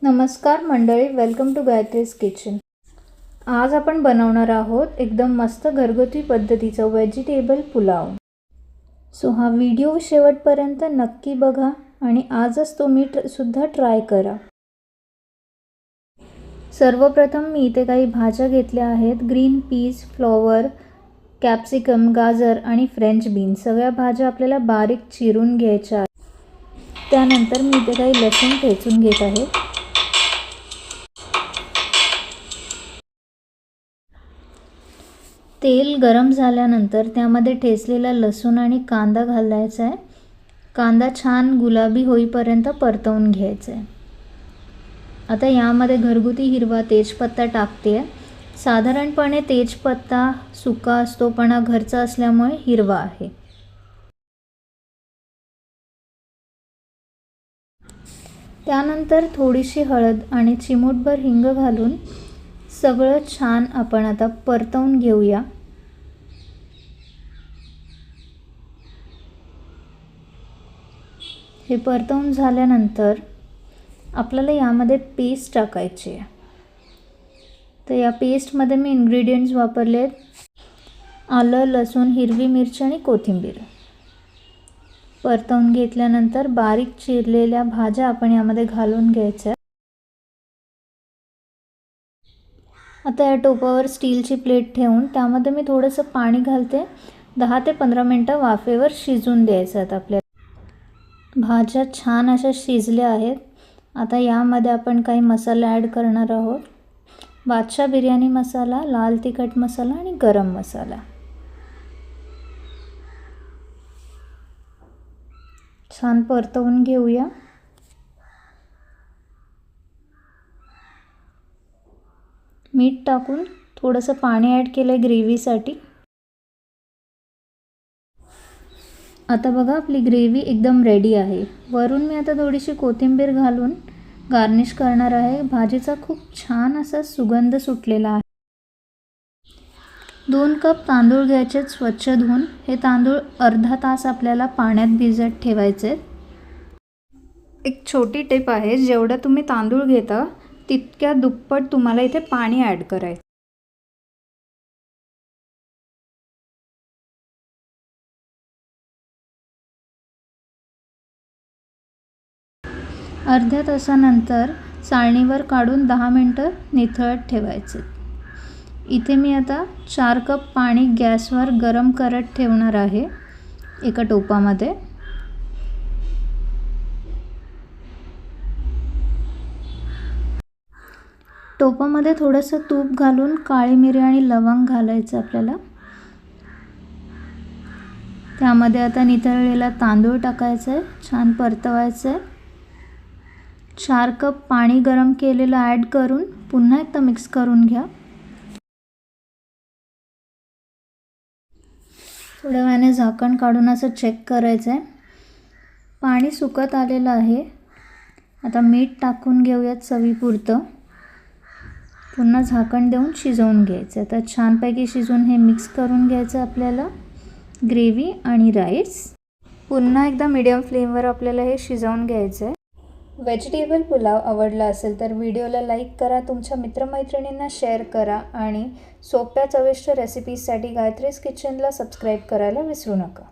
नमस्कार मंडळी, welcome to गायत्रीज kitchen. आज आपण बनवणार आहोत एकदम मस्त घरगुती पद्धतीचा व्हेजिटेबल पुलाव। सो हा व्हिडिओ शेवटपर्यंत नक्की बघा आणि आजच तुम्ही सुद्धा ट्राय करा। सर्वप्रथम मी इथे काही भाज्या घेतल्या आहेत। ग्रीन पीस, फ्लॉवर, कॅप्सिकम, गाजर आणि फ्रेंच बीन सगळ्या भाज्या आपल्याला बारीक चिरून घ्यायच्या आहेत। त्यानंतर मी इथे काही लसूण ठेचून घेत आहे। तेल गरम झाल्यानंतर त्यामध्ये ठेचलेला लसूण आणि कांदा घालायचा आहे। कांदा छान गुलाबी होईपर्यंत परतवून घ्यायचा आहे। आता यामध्ये घरगुती हिरवा तेजपत्ता टाकते आहे। साधारणपणे तेजपत्ता सुका असतो पण हा घरचा असल्यामुळे हिरवा आहे। त्यानंतर थोडीशी हळद आणि चिमूटभर हिंग घालून सगळं छान आपण आता परतवून घेऊया। हे परतवून झाल्यानंतर आपल्याला यामध्ये पेस्ट टाकायची आहे। तर या पेस्टमध्ये मी इन्ग्रेडियंट्स वापरले आहेत आलं, लसूण, हिरवी मिरची आणि कोथिंबीर। परतवून घेतल्यानंतर बारीक चिरलेल्या भाज्या आपण यामध्ये घालून घ्यायच्या। आता या टोपावर स्टीलची प्लेट ठेवून त्यामध्ये मी थोडंसं पाणी घालते। 10 ते 15 मिनिटं वाफेवर शिजून द्यायचं आहे आपल्याला। भाज्या छान अशा शिजल्या आहेत। आता यामध्ये आपण काही मसाले ॲड करणार आहोत। बादशाह बिर्याणी मसाला, लाल तिखट मसाला आणि गरम मसाला। छान परतवून घेऊया। मीठ टाकून थोडंसं पाणी ॲड केलं आहे ग्रेव्हीसाठी। आता बघा आपली ग्रेव्ही एकदम रेडी आहे। वरून मी आता थोडीशी कोथिंबीर घालून गार्निश करणार आहे। भाजीचा खूप छान असा सुगंध सुटलेला आहे। 2 कप तांदूळ घ्यायचे स्वच्छ धुवून। हे तांदूळ अर्धा तास आपल्याला पाण्यात भिजत ठेवायचे। एक छोटी टिप आहे, जेवढा तुम्ही तांदूळ घेता तितक्या दुप्पट तुम्हाला इथे पाणी ॲड करायचं। अर्ध्या तासानंतर चाळणीवर काढून 10 मिनिटं निथळत ठेवायचे। इथे मी आता 4 कप पाणी गॅसवर गरम करत ठेवणार आहे एका टोपामध्ये। टोपामध्ये थोडंसं तूप घालून काळी मिरी आणि लवंग घालायचं आपल्याला। त्यामध्ये आता निथळलेला तांदूळ टाकायचा आहे, छान परतवायचं आहे। 4 कप पाणी गरम केलेलं ॲड करून पुन्हा एकदा मिक्स करून घ्या। थोड्या वेळाने झाकण काढून असं चेक करायचं आहे। पाणी सुकत आलेलं आहे। आता मीठ टाकून घेऊयात चवीपुरतं। पुन्हा झाकण देऊन शिजवून घ्यायचं। आता छानपैकी शिजवून हे मिक्स करून घ्यायचं आपल्याला ग्रेव्ही आणि राईस। पुन्हा एकदा मीडियम फ्लेमवर आपल्याला हे शिजवून घ्यायचं आहे। व्हेजिटेबल पुलाव आवडला असेल तर व्हिडिओला लाईक करा, तुमच्या मित्रमैत्रिणींना शेअर करा आणि सोप्या चविष्ट रेसिपीजसाठी गायत्रीज किचनला सबस्क्राईब करायला विसरू नका।